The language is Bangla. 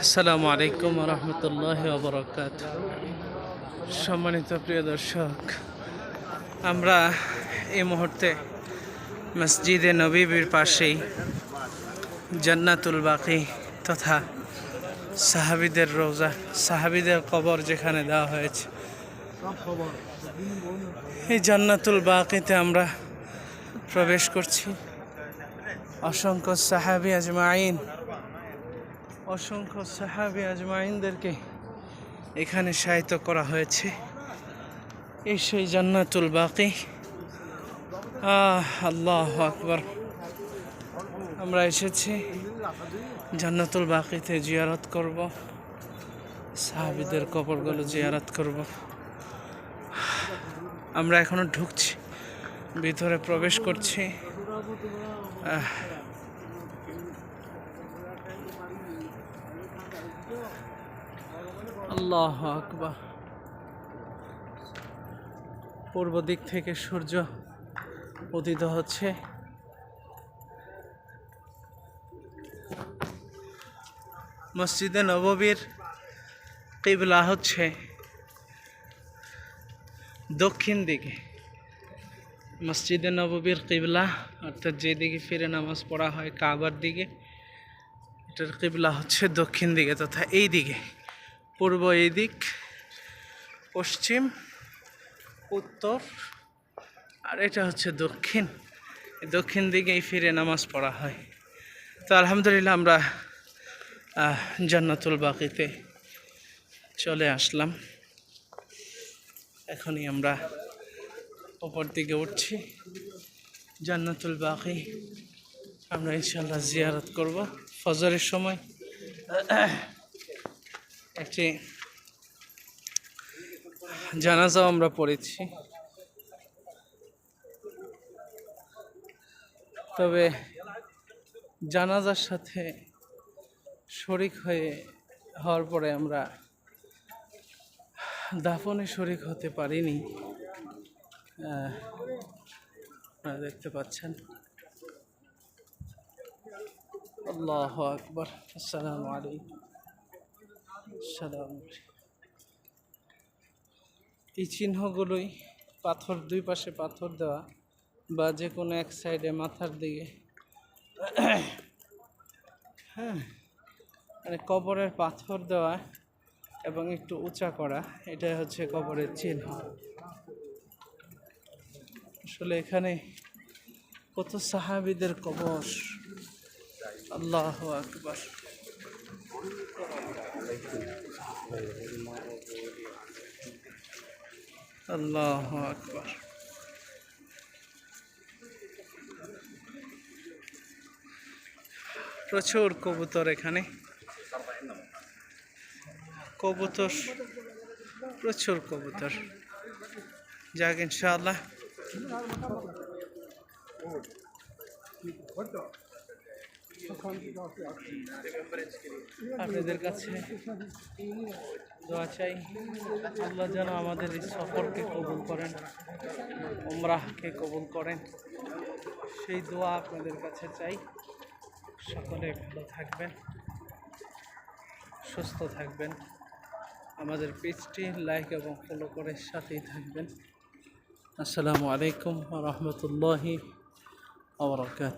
আসসালামু আলাইকুম রহমতুল্লাহি ওয়া বারাকাতুহু। সম্মানিত প্রিয় দর্শক, আমরা এই মুহূর্তে মসজিদে নববীর পাশেই জান্নাতুল বাকি তথা সাহাবীদের রওজা, সাহাবীদের কবর যেখানে দেওয়া হয়েছে, এই জান্নাতুল বাকিতে আমরা প্রবেশ করছি। অসংখ্য সাহাবী আজমাইনদেরকে এখানে শায়িত করা হয়েছে। এই সেই জান্নাতুল বাকি। আল্লাহু আকবার। আমরা এসেছি জান্নাতুল বাকিতে জিয়ারত করব, সাহাবীদের কবরগুলো জিয়ারত করব। আমরা এখনো ঢুকছি, ভিতরে প্রবেশ করছি। আল্লাহু আকবার। পূর্ব দিক থেকে সূর্য উদিত হচ্ছে। মসজিদে নববীর কিবলা হচ্ছে দক্ষিণ দিকে। মসজিদে নববীর কিবলা অর্থাৎ যেদিকে ফিরে নামাজ পড়া হয় কাবার দিকে, এটার কিবলা হচ্ছে দক্ষিণ দিকে তথা এই দিকে। পূর্ব এই দিক, পশ্চিম, উত্তর, আর এটা হচ্ছে দক্ষিণ। দক্ষিণ দিকেই ফিরে নামাজ পড়া হয়। তো আলহামদুলিল্লাহ আমরা জান্নাতুল বাকিতে চলে আসলাম। এখনই আমরা উপর দিকে উঠছি। জান্নাতুল বাকি আমরা ইনশাআল্লাহ জিয়ারত করব। ফজরের সময় একটি জানাজাও আমরা পড়েছি, তবে জানাজার সাথে শরিক হওয়ার পরে আমরা দাফনে শরিক হতে পারিনি। আপনারা দেখতে পাচ্ছেন। আল্লাহু আকবার। আসসালামু আলাইকুম। এই চিহ্নগুলোই পাথর, দুই পাশে পাথর দেওয়া বা যে কোনো এক সাইডে মাথার দিকে, হ্যাঁ, মানে কবরের পাথর দেওয়া এবং একটু উঁচা করা, এটাই হচ্ছে কবরের চিহ্ন। আসলে এখানে কত সাহাবীদের কবর। আল্লাহু আকবার। আল্লাহু আকবার। প্রচুর কবুতর এখানে, কবুতর, প্রচুর কবুতর। যাক ইনশাআল্লাহ আপনাদের কাছে দোয়া চাই, আল্লাহ যেন আমাদের এই সফরকে কবুল করেন, উমরাহকে কবুল করেন, সেই দোয়া আপনাদের কাছে চাই। সকলে ভালো থাকবেন, সুস্থ থাকবেন, আমাদের পেজটি লাইক এবং ফলো করে সাথেই থাকবেন। আসসালামু আলাইকুম ওয়া রাহমাতুল্লাহি ওয়া বারাকাতুহু।